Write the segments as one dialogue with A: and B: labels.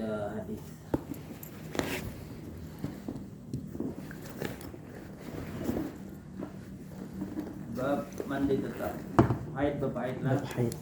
A: membaca hadis. Bab mandi tetap. Haid bab haid lah.
B: Bab haid.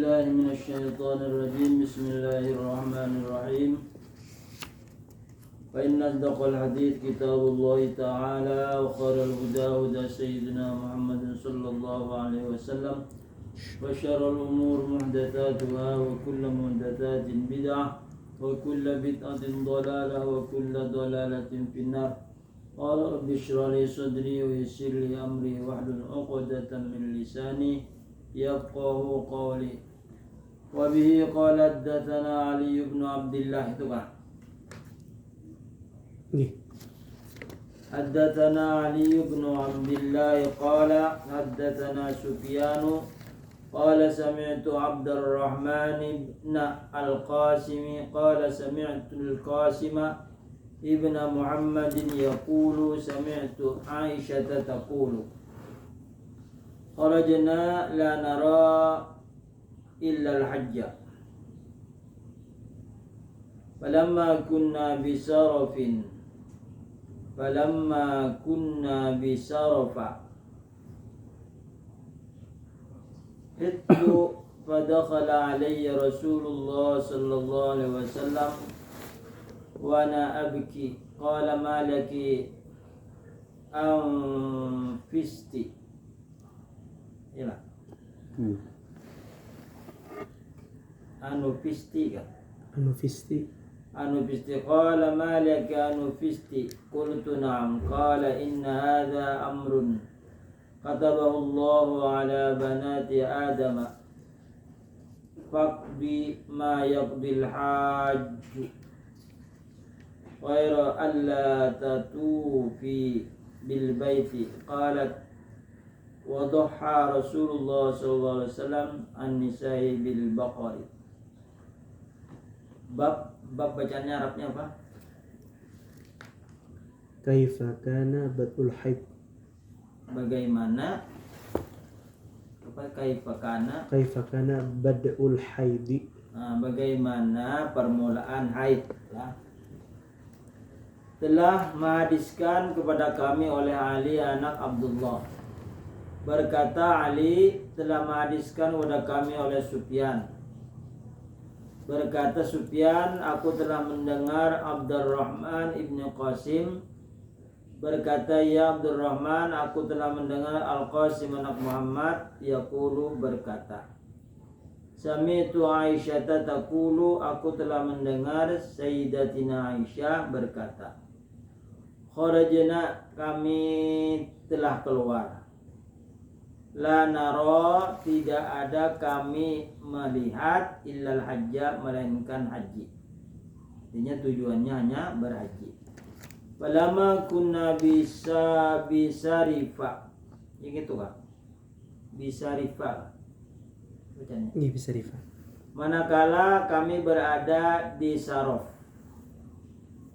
A: الله من الشيطان الرجيم. بسم الله الرحمن الرحيم. فإن أصدق الحديث كتاب الله تعالى وخير الهدى هدى سيدنا محمد صلى الله عليه وسلم وشر الأمور محدثاتها وكل محدثات بدعة وكل بدعة ضلالة وكل ضلالة في النار. قال رب اشرح لي صدري ويسر لي أمري واحلل عقدة من لساني يفقه قولي. وبه قال حدثنا علي بن عبد الله itu kan. حدثنا علي بن عبد الله قال حدثنا سفيان قال سمعت عبد الرحمن بن القاسم قال سمعت القاسم ابن محمد يقول سمعت عائشة تقول خرجنا لا نرى إلا الحج فلما كنا بسرف حدت فدخل علي رسول الله صلى الله عليه وسلم وأنا أبكي قال ما لك أنفست Anufisti kan? Anufisti qala ma laka anufisti qultu na'am qala inna hadha amrun katabahu Allahu ala banati Adam faqbi ma yaqbil hajj ghayra alla tatufi bil baiti qalat وضحى رسول الله صلى الله عليه وسلم النساء بالبقر. Bab bacaannya Arabnya apa?
B: Kaifa kana badul haid.
A: Bagaimana apa kaifa kana
B: badul haid.
A: Bagaimana permulaan haid ya. Telah menghadiskan kepada kami oleh Ali anak Abdullah. Berkata Ali telah menghadiskan kepada kami oleh Sufyan. Berkata Sufyan, aku telah mendengar Abdurrahman ibnu Qasim. Berkata ya Abdurrahman, aku telah mendengar Al-Qasim anak Muhammad yaqulu berkata. Sami'tu Aisyah taqulu, aku telah mendengar Sayyidatina Aisyah berkata. Kharajna, kami telah keluar. La nara, tidak ada kami melihat illal hajja, melainkan haji. Artinya tujuannya hanya berhaji. Falama kunna bisarifa. Ya gitu kan? Bisarifa. Bacanya.
B: Iya, bisarifa.
A: Manakala kami berada di Sarof,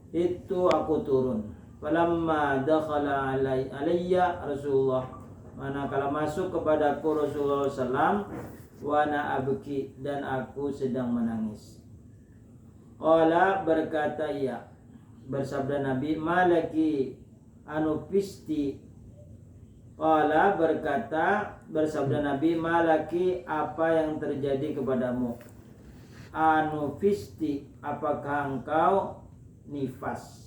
A: itu aku turun. Falamma dakhala alayya Rasulullah, manakala masuk kepadaku Rasulullah SAW, wa ana abki, dan aku sedang menangis. Qala, berkata ia, bersabda Nabi, malaki anufisti. Qala, bersabda Nabi, malaki, apa yang terjadi kepadamu? Anufisti, apakah engkau nifas?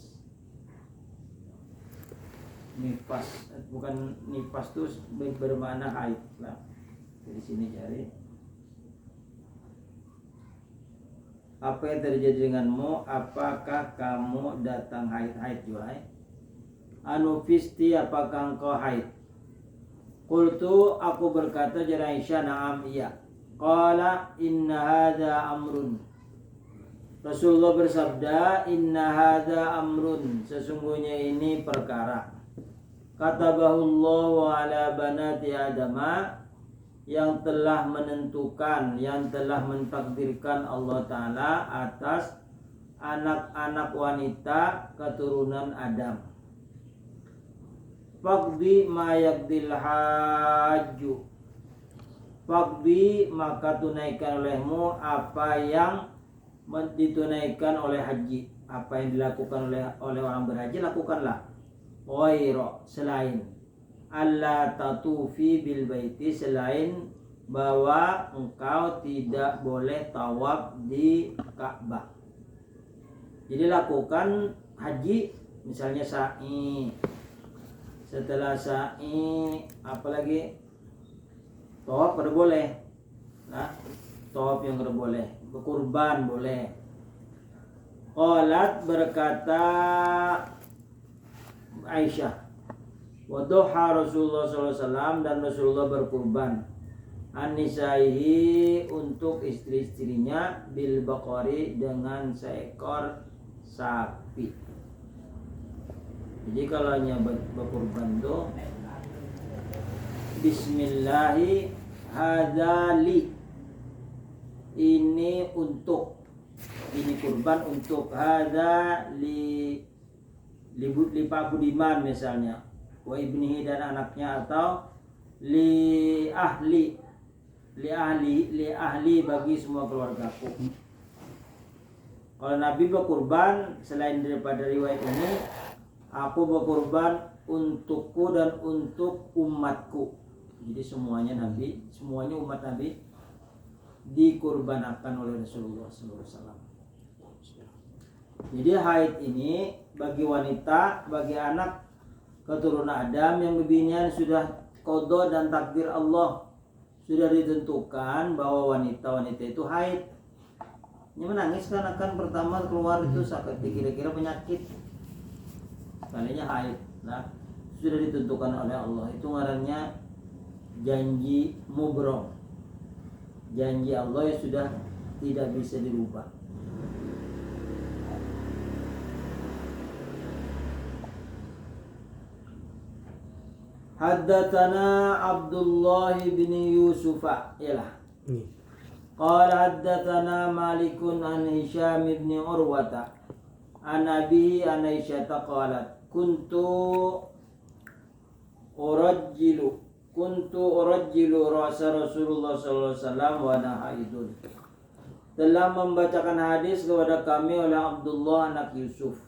A: Nifas, bukan nifas itu bermakna haid lah. Di sini cari. Apa yang terjadi denganmu? Apakah kamu datang haid juga? Anufisti, apakah engkau haid? Qultu, aku berkata, jara Aisyah, na'am, iya. Qala inna hadha amrun, Rasulullah bersabda, inna hadza amrun, sesungguhnya ini perkara. Katabahullahu ala banati adama, yang telah menentukan, yang telah mentakdirkan Allah Ta'ala atas anak-anak wanita keturunan Adam. Faqdi ma yaqdil hajju, faqdi maka tunaikan olehmu apa yang ditunaikan oleh haji, apa yang dilakukan oleh orang berhaji lakukanlah. Ghaira, selain alla tatufi bil baiti, selain bahwa engkau tidak boleh tawaf di Ka'bah. Jadi lakukan haji, misalnya sa'i, setelah sa'i apalagi tawaf pada boleh. Nah, tawaf yang pada boleh, berkurban boleh. Qalat, berkata Aisyah, waduha Rasulullah SAW, dan Rasulullah berkurban anisaihi, untuk istri-istrinya, bil baqari, dengan seekor sapi. Jadi kalau hanya berkurban itu bismillahi hadzali, ini untuk, ini kurban untuk, hadza li Pak Budiman misalnya, wa ibnihi, dan anaknya, atau li ahli bagi semua keluargaku. Kalau Nabi berkurban, selain daripada riwayat ini, aku berkurban untukku dan untuk umatku. Jadi semuanya Nabi, semuanya umat Nabi dikurbankan oleh Rasulullah SAW. Jadi haid ini bagi wanita, bagi anak keturunan Adam yang bibinian sudah qada dan takdir Allah, sudah ditentukan bahwa wanita-wanita itu haid. Ini menangis karena kan pertama keluar itu sakit, kira-kira penyakit, sekalinya haid. Nah, sudah ditentukan oleh Allah. Itu ngarannya janji mubrom, janji Allah yang sudah tidak bisa dirubah. Haddatsana Abdullah bin Yusuf, yalah. Qala haddatsana Malikun an Hisham bin Urwata an Abi an Aisyah qalat kuntu urajjilu ra'sa Rasulullah sallallahu alaihi wasallam wa ana haidun. Telah membacakan hadis kepada kami oleh Abdullah anak Yusuf.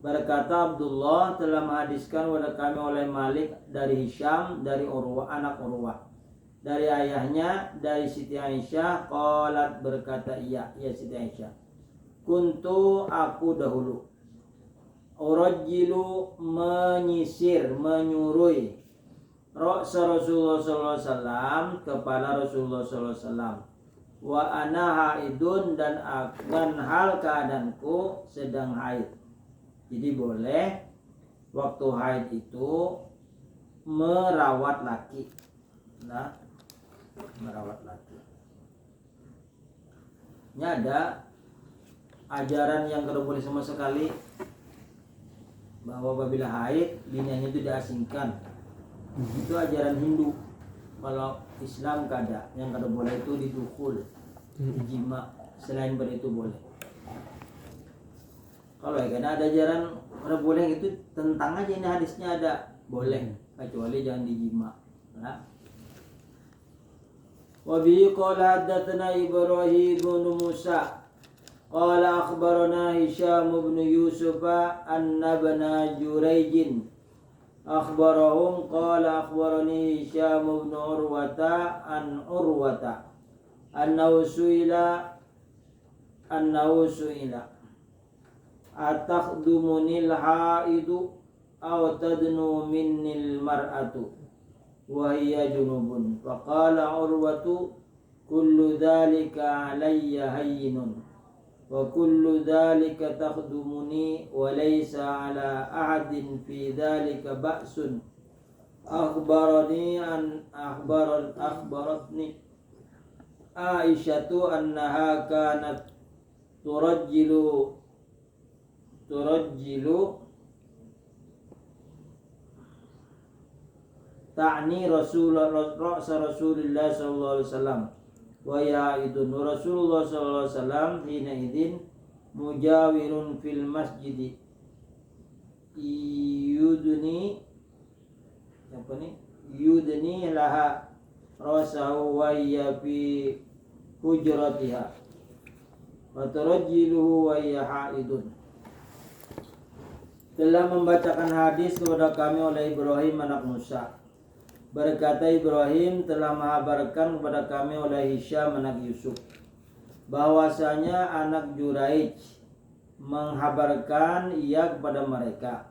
A: Berkata Abdullah, telah menghadiskan kepada kami oleh Malik dari Hisham, dari Urwah, anak Urwah, dari ayahnya, dari Siti Aisyah. Qalat, berkata iya Siti Aisyah, kuntu, aku dahulu, urajjilu, menyisir, menyurui, ra'sa Rasulullah sallallahu alaihi wasallam, kepala Rasulullah sallallahu alaihi wasallam, wa ana haidun, dan hal keadaanku sedang haid. Jadi boleh waktu haid itu merawat laki. Nah, merawat laki. Ini ada ajaran yang tidak boleh sama sekali, bahwa apabila haid biniannya itu diasingkan. Itu ajaran Hindu. Kalau Islam kada, yang kada boleh itu didukul, dijima. Selain itu boleh. Kalau karena ada ajaran kada boleh, itu tentang aja ini hadisnya ada boleh, kecuali jangan dijima. Nah. Wa bi qala haddatsana Ibrahim bin Musa qala akhbarana Hisham bin Yusuf anna ibna Jurayj akhbarahum qala akhbarani Hisham bin Urwata an Urwata annahu suila atakdumunil haidu aw tadnu minnil mar'atu wa hiya junubun, faqala Urwatu kullu dhalika alayya hayyinun wa kullu dhalika takhdumuni wa laysa ala ahadin fi dhalika ba'sun. Akhbaratni Aisyatu annaha kanat turajjilu ta'ni Rasulullah sallallahu alaihi wasallam wa ya'idun Rasulullah sallallahu alaihi wasallam hina idin mujawirun fil masjid yudni laha rasahu wa hiya fi hujratiha wa turajjiluhu wa hiya haidun. Telah membacakan hadis kepada kami oleh Ibrahim anak Musa. Berkata Ibrahim telah mengabarkan kepada kami oleh Hisham anak Yusuf bahwasanya anak Juraij menghabarkan ia kepada mereka.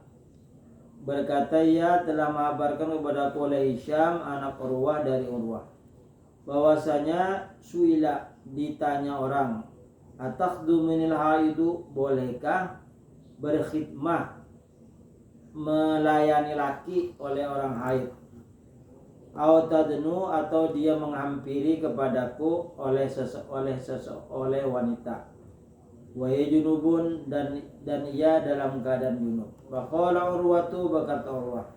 A: Berkata ia telah mengabarkan kepada aku oleh Hisham anak Urwah dari Urwah bahwasanya suila ditanya orang, atakduminil haidu, bolehkah berkhidmah melayani laki oleh orang haid, tadnu atau dia menghampiri kepadaku oleh wanita, wa junubun dan ia dalam keadaan junub. Faqala Urwatu, berkata Urwah,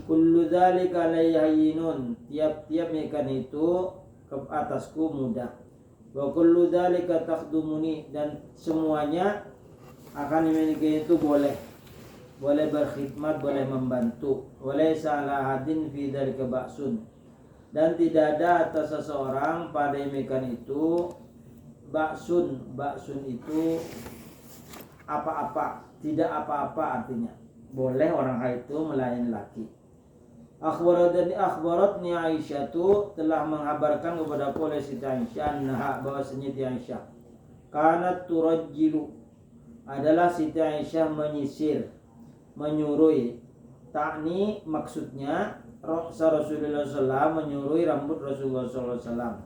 A: kullu dzalika layyahinun, tiap-tiap ikan itu ke atasku mudah. Wa kullu dzalika takhdumuni, dan semuanya akan dimiliki itu boleh berkhidmat, boleh membantu. Walaysa ala hadin fi dzalika ba'sun, dan tidak ada atas seseorang pada ikan itu ba'sun itu apa-apa, tidak apa-apa, artinya boleh orang haid itu melayani laki. Akhbaratni Aisyah telah mengabarkan kepada aku oleh Siti Aisyah bahwasanya Siti Aisyah kanat turajjilu, adalah Siti Aisyah menyurui ta'ni, maksudnya Rasulullah SAW, menyurui rambut Rasulullah SAW,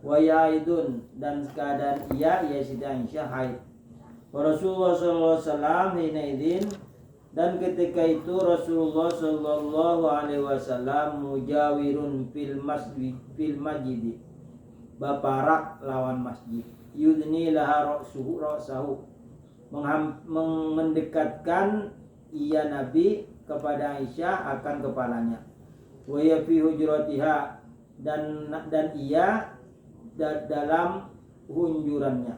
A: wa yaidun, dan keadaan ia Siti Aisyah haid. Rasulullah SAW hina idin, dan ketika itu Rasulullah sallallahu alaihi wasallam mujawirun fil masjid, baparak lawan masjid, yudni laha ra'sahu, mendekatkan ia Nabi kepada Aisyah akan kepalanya, wa ya fi hujratiha, dan ia dalam hunjurannya.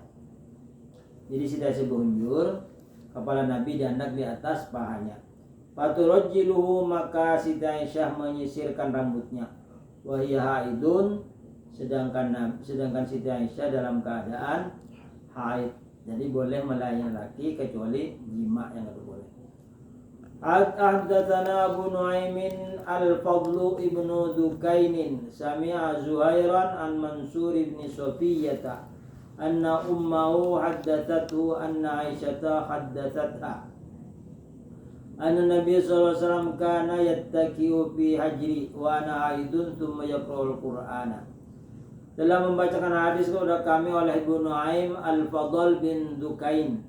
A: Jadi sudah sebunjur kepala Nabi diangkat di atas pahanya. Faturajjiluhu, maka Siti Aisyah menyisirkan rambutnya. Wa hiya haidun, sedangkan Siti Aisyah dalam keadaan haid. Jadi boleh melayani laki kecuali jima yang tidak boleh. Haddatsana Abu Nuaimin Al-Fadl ibnu Dukainin sami'a Zuhairan an Mansur ibn Safiyyah anna ummahu haddathathu anna Aisyata haddathatha anna Nabi sallallahu alaihi wasallam kana yattaki'u fi hajri wa ana haidun thumma yaqra'ul Qur'ana. Telah membacakan hadis kepada kami oleh Ibnu Nuaim Al-Fadl bin Dukain,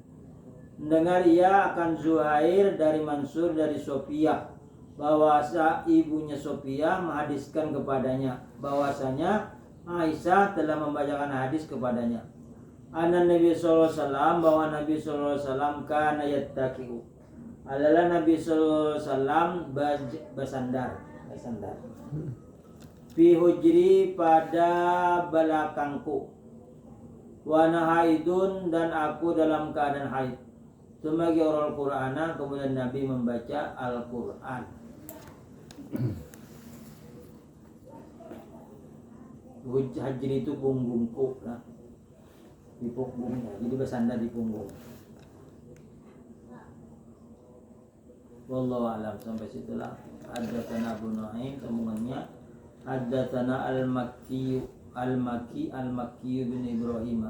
A: mendengar ia akan Zuhair dari Mansur dari Sofiyah, bahwasa ibunya Sofiyah menghadiskan kepadanya bahwasanya Aisyah telah membacakan hadis kepadanya. Anna Nabi sallallahu alaihi wasallam, bahwa Nabi sallallahu alaihi wasallam kana yattaqiu, adalah Nabi sallallahu alaihi wasallam bersandar fi hujri, pada belakangku, wa ana haidun, dan aku dalam keadaan haid. Tsumma yaqra'ul Qur'ana, kemudian Nabi membaca Al-Qur'an. Hajri itu punggungku lah, di punggungnya, jadi bersandar di punggung. Wallahu a'lam. Sampai situlah. Haddatsana Abu Nuaim, sambungannya haddatsana Al-Makki bin Ibrahim